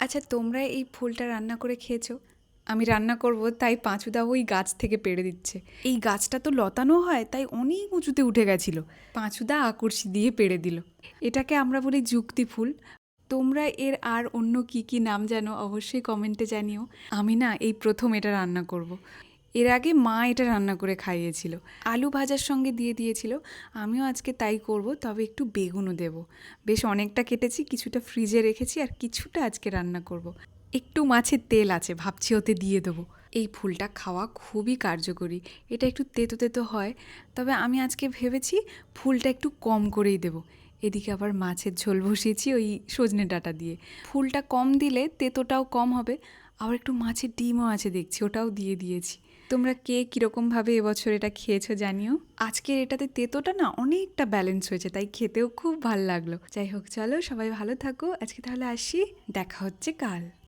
আচ্ছা, তোমরা এই ফুলটা রান্না করে খেয়েছো? আমি রান্না করব তাই পাঁচুদা ওই গাছ থেকে পেড়ে দিচ্ছে। এই গাছটা তো লতানো হয়, তাই অনেক উঁচুতে উঠে গেছিল। পাঁচুদা আকর্ষি দিয়ে পেড়ে দিল। এটাকে আমরা বলি যুক্তি ফুল। তোমরা এর আর অন্য কি কি নাম জানো অবশ্যই কমেন্টে জানিও। আমি না এই প্রথম এটা রান্না করব। এর আগে মা এটা রান্না করে খাইয়েছিল, আলু ভাজার সঙ্গে দিয়ে দিয়েছিল। আমিও আজকে তাই করব, তবে একটু বেগুনও দেব। বেশ অনেকটা কেটেছি, কিছুটা ফ্রিজে রেখেছি আর কিছুটা আজকে রান্না করব। একটু মাছের তেল আছে, ভাবছি ওতে দিয়ে দেবো। এই ফুলটা খাওয়া খুবই কার্যকরী। এটা একটু তেতো তেতো হয়, তবে আমি আজকে ভেবেছি ফুলটা একটু কম করেই দেবো। এদিকে আবার মাছের ঝোল বসিয়েছি ওই সজনে ডাঁটা দিয়ে। ফুলটা কম দিলে তেতোটাও কম হবে। আবার একটু মাছের ডিমও আছে দেখছি, ওটাও দিয়ে দিয়েছি। তোমরা কে কীরকমভাবে এবছর এটা খেয়েছো জানিও। আজকের এটাতে তেতোটা না অনেকটা ব্যালেন্স হয়েছে, তাই খেতেও খুব ভাল লাগলো। যাই হোক, চলো সবাই ভালো থাকো, আজকে তাহলে আসি, দেখা হচ্ছে কাল।